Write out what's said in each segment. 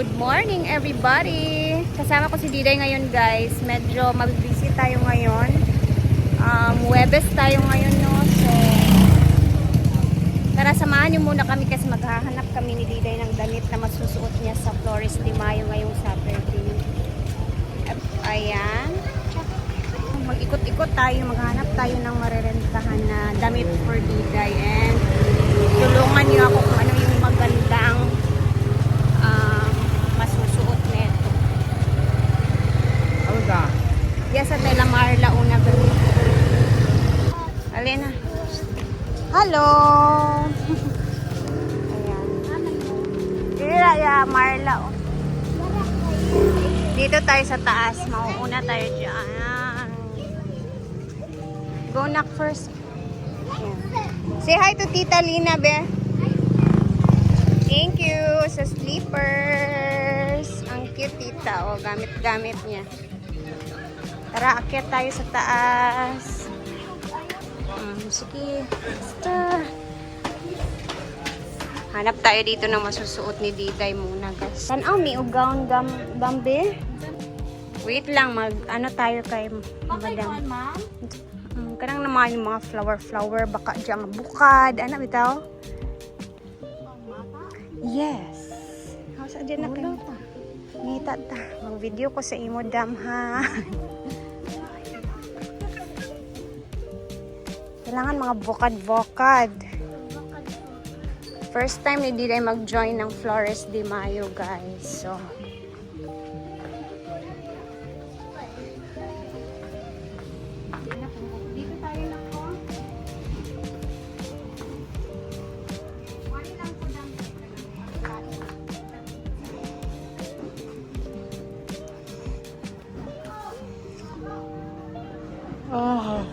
Good morning everybody! Kasama ko si Diday ngayon guys. Medyo mag-busy tayo ngayon. Huwebes tayo ngayon no. So, tara samahan niyo muna kami kasi maghahanap kami ni Diday ng damit na masusuot niya sa Flores de Mayo ngayong Saturday. Ayan. Mag-ikot-ikot tayo. Maghanap tayo ng marerentahan na damit for Diday. And tulungan niyo ako kung ano yung magandang masusuot neto. Yes, at Tela Marla una gano'n. Alena. Hello! Ayan. Dito Marla. Oh. Dito tayo sa taas. Mauuna tayo dyan. Go knock first. Ayan. Say hi to Tita Lina, be. Thank you sa slippers. Ang cute, tita. O, gamit-gamit niya. Tara, akyat tayo sa taas. Sige. Basta. Hanap tayo dito ng masusuot ni Diday muna, guys. Tanaw, may ugaon gambe. Wait lang, ano tayo kay madam. Kanang naman yung mga flower. Baka dyan bukad. Ano, bitaw? Yes. How's dyan na kayo? Ngita ta. Mag-video ko sa imo, dam, ha? Kailangan mga bukad-bukad. First time ni Diday mag-join ng Flores de Mayo, guys. So, dito tayo na po. Wali lang po dam. Oh.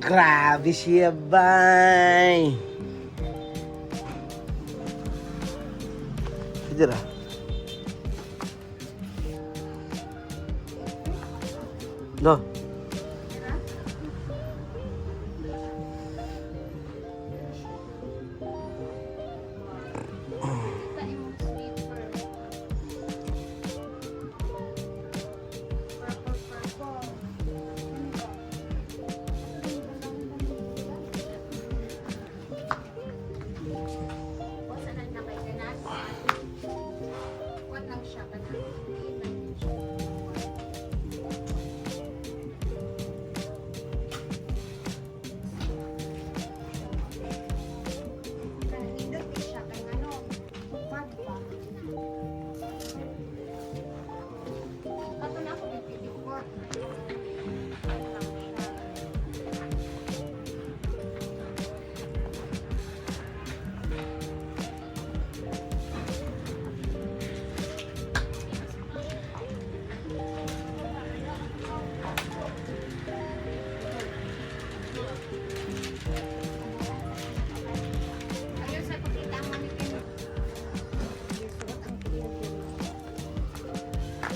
Grabe siya, bay. Sige ra. Do.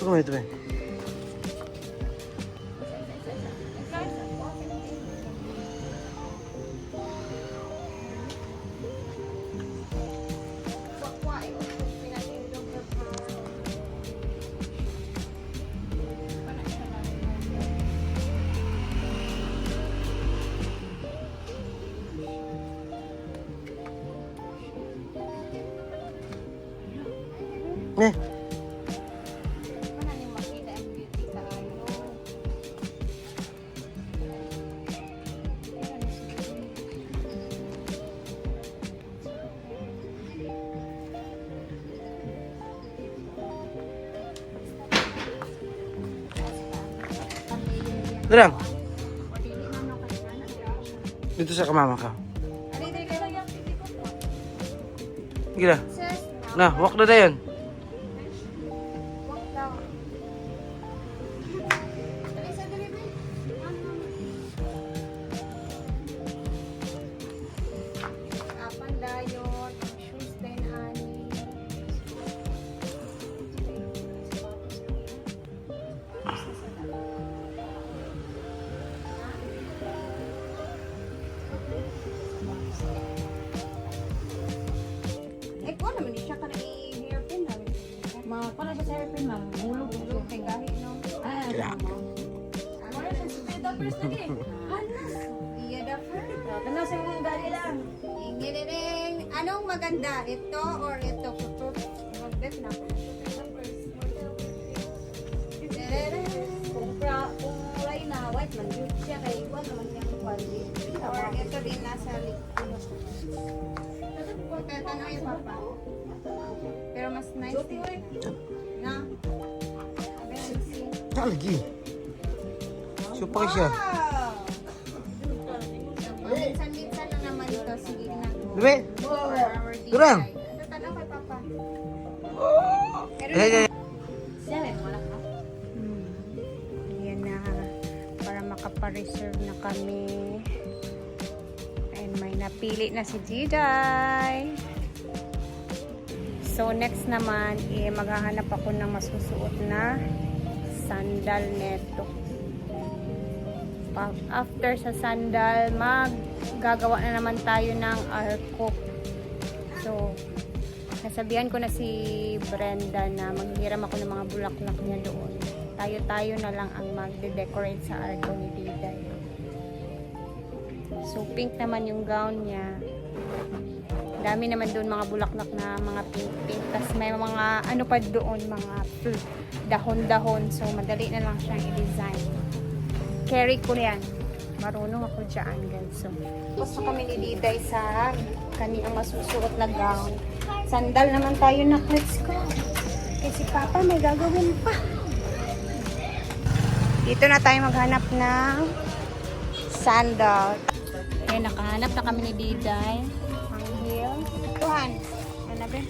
Ito ito. Eh. Darang. Dito sa kamama ka. Gila. Nah, walk na dayon. Anong maganda? Ito or ito? Mag-bet na. Kung kulay na white man, yun siya kay iwan naman niya ang quality. Or ito din nasa likod. Ito na yung papa. Pero mas nice din. Na? Lagi. Supa siya. Minsan-minsan na naman ito. Sige na. Dumi. Durang. Ito tanong kay papa. Siya may wala ka. Yan na. Para makapareserve na kami. And may napili na si Jiday. So next naman, maghahanap ako ng masusuot na sandal neto. After sa sandal, maggagawa na naman tayo ng arko. So, nasabihan ko na si Brenda na maghiram ako ng mga bulaklak niya doon. Tayo-tayo na lang ang magde-decorate sa arko ni Diday. So, pink naman yung gown niya. Dami naman doon mga bulaklak na mga pink-pink. Tapos may mga ano pa doon, mga dahon-dahon. So, madali na lang siyang i-design. Carry ko yan. Marunong ako dyan, guys. So, tapos na kami ni Diday sa kanyang masusuot na gown. Sandal naman tayo na. Let's go. Kasi Papa may gagawin pa. Dito na tayo maghanap ng sandal. Okay, nakahanap na kami ni Diday. Ang heel. Tuhan. Ano ba?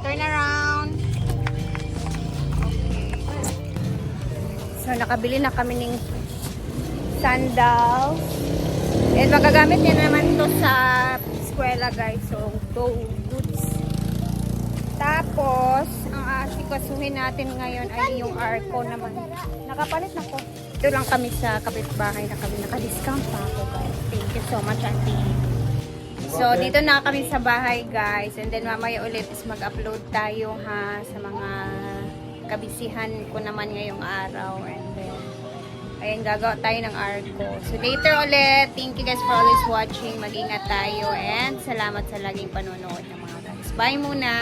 Turn around. Okay. So, nakabili na kami ng sandals. And magagamit din naman to sa eskwela guys. So, go goods. Tapos, ang asikasuhin natin ngayon ay yung Arco naman. Nakapalit na ko. Ito lang kami sa kapitbahay na kami. Naka-discount pa ako guys. Thank you so much, auntie. So, dito na kami sa bahay guys. And then mamaya ulit is mag-upload tayo ha sa mga kabisihan ko naman ngayong araw. And then, ayun, gagawa tayo ng Arco. So, later ulit. Thank you guys for always watching. Mag-ingat tayo. And salamat sa laging panonood ng mga guys. Bye muna!